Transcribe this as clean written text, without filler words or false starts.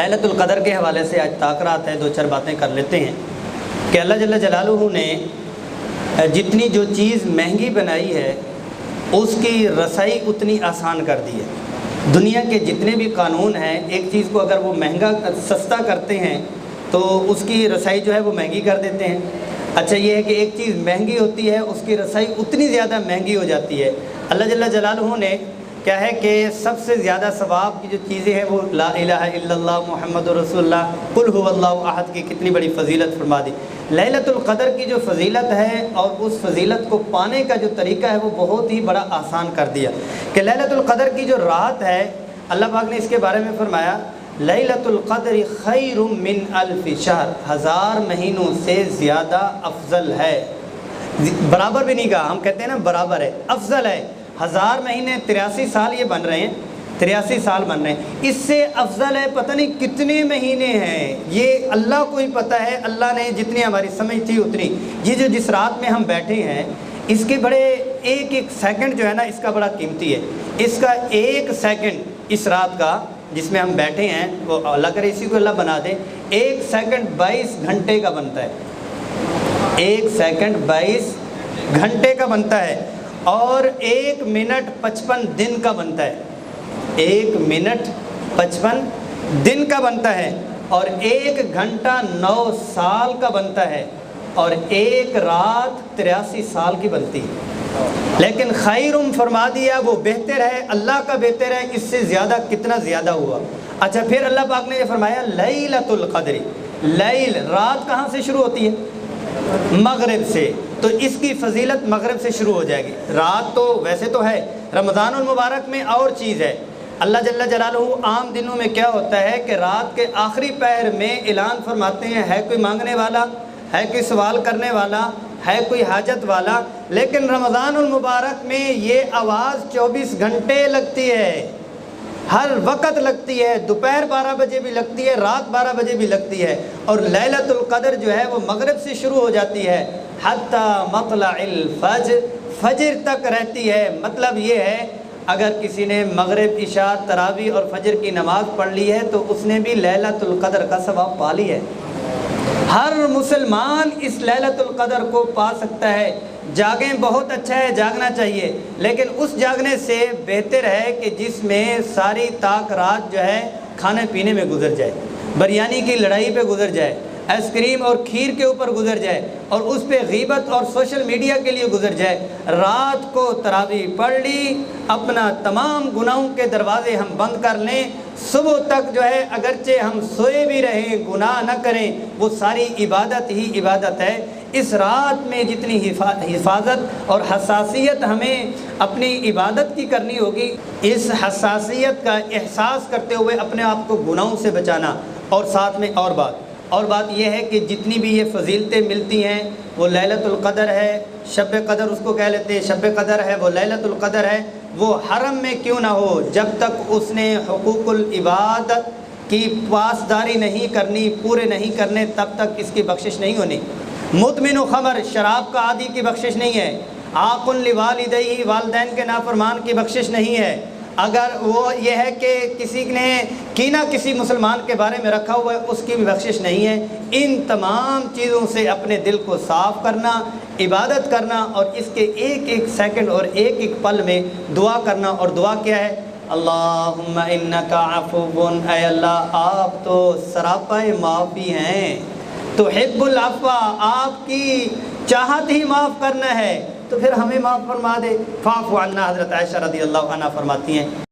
لیلۃ القدر کے حوالے سے آج تاکرات ہے، دو چار باتیں کر لیتے ہیں کہ اللہ جل جلالہ نے جتنی جو چیز مہنگی بنائی ہے اس کی رسائی اتنی آسان کر دی ہے۔ دنیا کے جتنے بھی قانون ہیں، ایک چیز کو اگر وہ مہنگا سستا کرتے ہیں تو اس کی رسائی جو ہے وہ مہنگی کر دیتے ہیں۔ اچھا یہ ہے کہ ایک چیز مہنگی ہوتی ہے، اس کی رسائی اتنی زیادہ مہنگی ہو جاتی ہے۔ اللہ جل جلالہ نے کیا ہے کہ سب سے زیادہ ثواب کی جو چیزیں ہیں وہ لا الہ الا اللہ محمد رسول اللہ قل هو اللہ احد کی کتنی بڑی فضیلت فرما دی۔ لیلۃ القدر کی جو فضیلت ہے اور اس فضیلت کو پانے کا جو طریقہ ہے وہ بہت ہی بڑا آسان کر دیا کہ لیلۃ القدر کی جو رات ہے، اللہ پاک نے اس کے بارے میں فرمایا لیلۃ القدر خیر من الف شہر، 1000 مہینوں سے زیادہ افضل ہے۔ برابر بھی نہیں کہا، ہم کہتے ہیں نا برابر ہے، افضل ہے۔ 1000 مہینے 83 سال یہ بن رہے ہیں، 83 سال بن رہے ہیں، اس سے افضل ہے پتہ نہیں کتنے مہینے ہیں، یہ اللہ کو ہی پتہ ہے۔ اللہ نے جتنی ہماری سمجھ تھی اتنی، یہ جو جس رات میں ہم بیٹھے ہیں اس کے بڑے ایک ایک سیکنڈ جو ہے نا اس کا بڑا قیمتی ہے۔ اس کا ایک سیکنڈ اس رات کا جس میں ہم بیٹھے ہیں وہ اللہ کرے اسی کو اللہ بنا دے، ایک سیکنڈ 22 گھنٹے کا بنتا ہے، ایک سیکنڈ 22 گھنٹے کا بنتا ہے، اور 1 منٹ 55 دن کا بنتا ہے، 1 منٹ 55 دن کا بنتا ہے، اور 1 گھنٹہ 9 سال کا بنتا ہے، اور 1 رات 83 سال کی بنتی ہے۔ لیکن خیرم فرما دیا وہ بہتر ہے، اللہ کا بہتر ہے، اس سے زیادہ کتنا زیادہ ہوا۔ اچھا پھر اللہ پاک نے یہ فرمایا لیلۃ القدر، لیل رات کہاں سے شروع ہوتی ہے؟ مغرب سے، تو اس کی فضیلت مغرب سے شروع ہو جائے گی۔ رات تو ویسے تو ہے، رمضان المبارک میں اور چیز ہے۔ اللہ جل جلالہ عام دنوں میں کیا ہوتا ہے کہ رات کے آخری پہر میں اعلان فرماتے ہیں ہے کوئی مانگنے والا، ہے کوئی سوال کرنے والا، ہے کوئی حاجت والا، لیکن رمضان المبارک میں یہ آواز 24 گھنٹے لگتی ہے، ہر وقت لگتی ہے، دوپہر 12 بجے بھی لگتی ہے، رات 12 بجے بھی لگتی ہے، اور لیلۃ القدر جو ہے وہ مغرب سے شروع ہو جاتی ہے حتی مطلع الفجر، فجر تک رہتی ہے۔ مطلب یہ ہے اگر کسی نے مغرب عشاء تراویح اور فجر کی نماز پڑھ لی ہے تو اس نے بھی لیلۃ القدر کا ثواب پا لی ہے۔ ہر مسلمان اس لیلۃ القدر کو پا سکتا ہے۔ جاگیں بہت اچھا ہے، جاگنا چاہیے، لیکن اس جاگنے سے بہتر ہے کہ جس میں ساری طاق رات جو ہے کھانے پینے میں گزر جائے، بریانی کی لڑائی پہ گزر جائے، آئس کریم اور کھیر کے اوپر گزر جائے، اور اس پہ غیبت اور سوشل میڈیا کے لیے گزر جائے۔ رات کو تراویح پڑھ لی، اپنا تمام گناہوں کے دروازے ہم بند کر لیں، صبح تک جو ہے اگرچہ ہم سوئے بھی رہیں گناہ نہ کریں، وہ ساری عبادت ہی عبادت ہے۔ اس رات میں جتنی حفاظت اور حساسیت ہمیں اپنی عبادت کی کرنی ہوگی، اس حساسیت کا احساس کرتے ہوئے اپنے آپ کو گناہوں سے بچانا۔ اور ساتھ میں اور بات یہ ہے کہ جتنی بھی یہ فضیلتیں ملتی ہیں وہ لیلۃ القدر ہے، شب قدر اس کو کہہ لیتے ہیں، شب قدر ہے وہ لیلۃ القدر ہے، وہ حرم میں کیوں نہ ہو، جب تک اس نے حقوق العباد کی پاسداری نہیں کرنی، پورے نہیں کرنے، تب تک اس کی بخشش نہیں ہونی۔ مدمن خمر، شراب کا عادی کی بخشش نہیں ہے۔ عاق لوالدیہ، والدین کے نافرمان کی بخشش نہیں ہے۔ اگر وہ یہ ہے کہ کسی نے کینہ کسی مسلمان کے بارے میں رکھا ہوا ہے، اس کی بھی بخشش نہیں ہے۔ ان تمام چیزوں سے اپنے دل کو صاف کرنا، عبادت کرنا، اور اس کے ایک ایک سیکنڈ اور ایک ایک پل میں دعا کرنا۔ اور دعا کیا ہے؟ اللہم انکا عفو، اے اللہ آپ تو سراپا معافی ہیں، تحب العفو، آپ کی چاہت ہی معاف کرنا ہے، تو پھر ہمیں معاف فرما دے۔ فاعف عنا، حضرت عائشہ رضی اللہ عنہ فرماتی ہیں